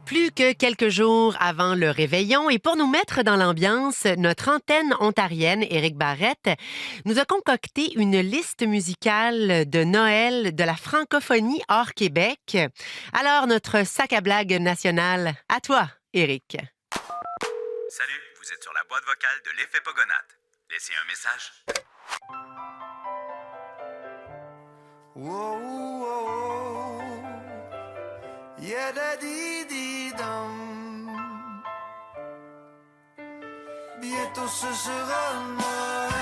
Plus que quelques jours avant le réveillon et pour nous mettre dans l'ambiance, notre antenne ontarienne, Éric Barrette, nous a concocté une liste musicale de Noël de la francophonie hors Québec. Alors, notre sac à blagues national, à toi, Éric. Salut, vous êtes sur la boîte vocale de l'effet Pogonate. Laissez un message. Whoa, whoa, yeah, da di di dum. Bientôt ce sera Noël.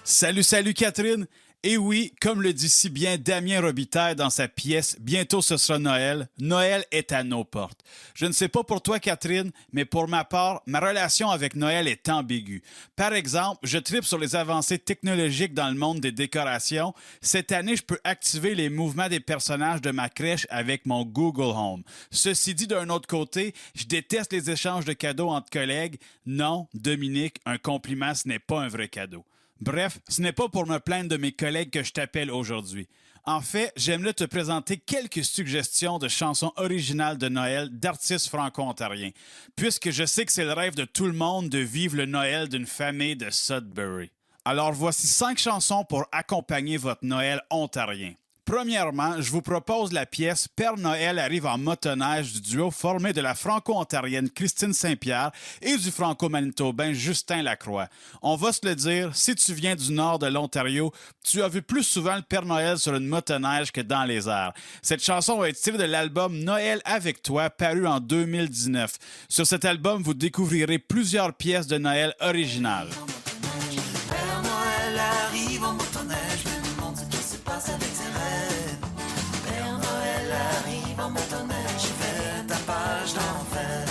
Salut Catherine! Et oui, comme le dit si bien Damien Robitaille dans sa pièce « Bientôt ce sera Noël », Noël est à nos portes. Je ne sais pas pour toi, Catherine, mais pour ma part, ma relation avec Noël est ambiguë. Par exemple, je tripe sur les avancées technologiques dans le monde des décorations. Cette année, je peux activer les mouvements des personnages de ma crèche avec mon Google Home. Ceci dit, d'un autre côté, je déteste les échanges de cadeaux entre collègues. Non, Dominique, un compliment, ce n'est pas un vrai cadeau. Bref, ce n'est pas pour me plaindre de mes collègues que je t'appelle aujourd'hui. En fait, j'aimerais te présenter quelques suggestions de chansons originales de Noël d'artistes franco-ontariens, puisque je sais que c'est le rêve de tout le monde de vivre le Noël d'une famille de Sudbury. Alors voici 5 chansons pour accompagner votre Noël ontarien. Premièrement, je vous propose la pièce « Père Noël arrive en motoneige » du duo formé de la franco-ontarienne Christine Saint-Pierre et du franco-manitobain Justin Lacroix. On va se le dire, si tu viens du nord de l'Ontario, tu as vu plus souvent le Père Noël sur une motoneige que dans les airs. Cette chanson va être tirée de l'album « Noël avec toi » paru en 2019. Sur cet album, vous découvrirez plusieurs pièces de Noël originales. Père Noël arrive en motoneige, mais le monde sait qu'est-ce qui se passe avec ses rêves. Père Noël arrive en motoneige, fais ta page d'enfer.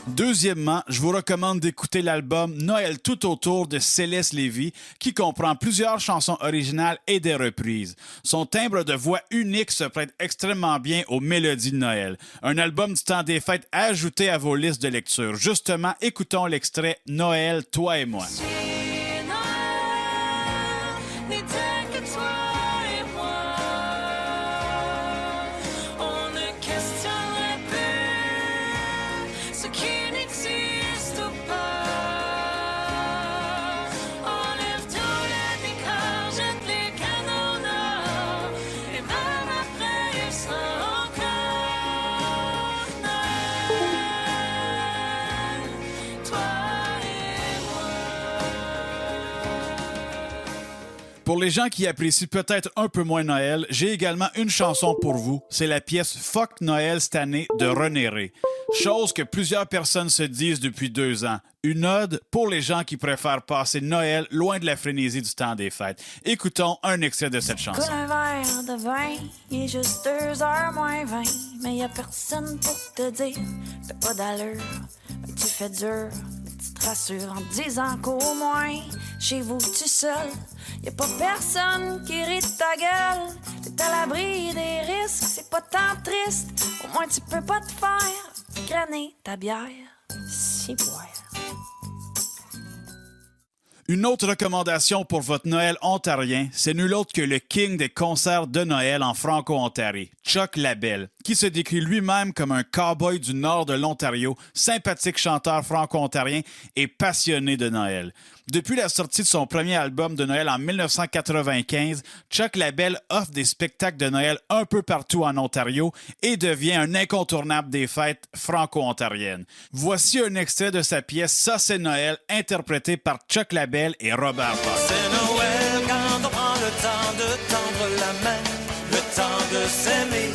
Deuxièmement, je vous recommande d'écouter l'album Noël tout autour de Céleste Lévy, qui comprend plusieurs chansons originales et des reprises. Son timbre de voix unique se prête extrêmement bien aux mélodies de Noël. Un album du temps des fêtes ajouté à vos listes de lecture. Justement, écoutons l'extrait Noël, toi et moi. Pour les gens qui apprécient peut-être un peu moins Noël, j'ai également une chanson pour vous. C'est la pièce Fuck Noël cette année de René Ré. Chose que plusieurs personnes se disent depuis 2 ans. Une ode pour les gens qui préfèrent passer Noël loin de la frénésie du temps des fêtes. Écoutons un extrait de cette chanson. Coule un verre de vin, il est juste 2h moins 20. Mais y a personne pour te dire, t'as pas d'allure, mais tu fais dur. Tu te rassures en te disant qu'au moins, chez vous tu seul. Y'a pas personne qui rit de ta gueule. T'es à l'abri des risques, c'est pas tant triste. Au moins tu peux pas te faire graner ta bière. Si boire. Une autre recommandation pour votre Noël ontarien, c'est nul autre que le king des concerts de Noël en Franco-Ontario, Chuck Labelle, qui se décrit lui-même comme un cow-boy du nord de l'Ontario, sympathique chanteur franco-ontarien et passionné de Noël. Depuis la sortie de son premier album de Noël en 1995, Chuck Labelle offre des spectacles de Noël un peu partout en Ontario et devient un incontournable des fêtes franco-ontariennes. Voici un extrait de sa pièce « Ça c'est Noël » interprété par Chuck Labelle et Robert Park. C'est Noël quand on prend le temps de tendre la main, le temps de s'aimer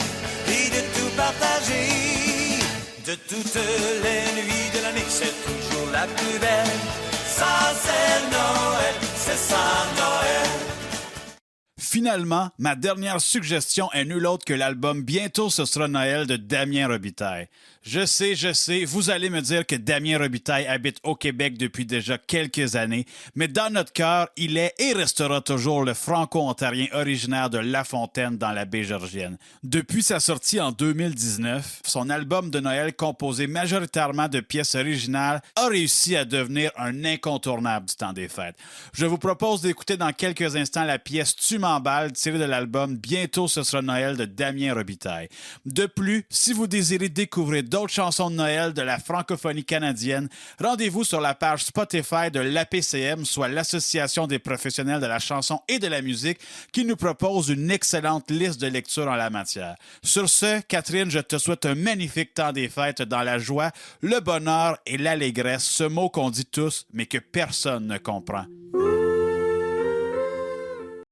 et de tout partager. De toutes les nuits de l'année, c'est toujours la plus belle. Ça c'est Noël, c'est ça Noël. Finalement, ma dernière suggestion est nulle autre que l'album Bientôt ce sera Noël de Damien Robitaille. Je sais, vous allez me dire que Damien Robitaille habite au Québec depuis déjà quelques années, mais dans notre cœur, il est et restera toujours le franco-ontarien originaire de Lafontaine dans la baie Georgienne. Depuis sa sortie en 2019, son album de Noël composé majoritairement de pièces originales a réussi à devenir un incontournable du temps des fêtes. Je vous propose d'écouter dans quelques instants la pièce Tu m'emballes balles tiré de l'album Bientôt ce sera Noël de Damien Robitaille. De plus, si vous désirez découvrir d'autres chansons de Noël de la francophonie canadienne, rendez-vous sur la page Spotify de l'APCM, soit l'Association des professionnels de la chanson et de la musique, qui nous propose une excellente liste de lecture en la matière. Sur ce, Catherine, je te souhaite un magnifique temps des fêtes dans la joie, le bonheur et l'allégresse, ce mot qu'on dit tous, mais que personne ne comprend.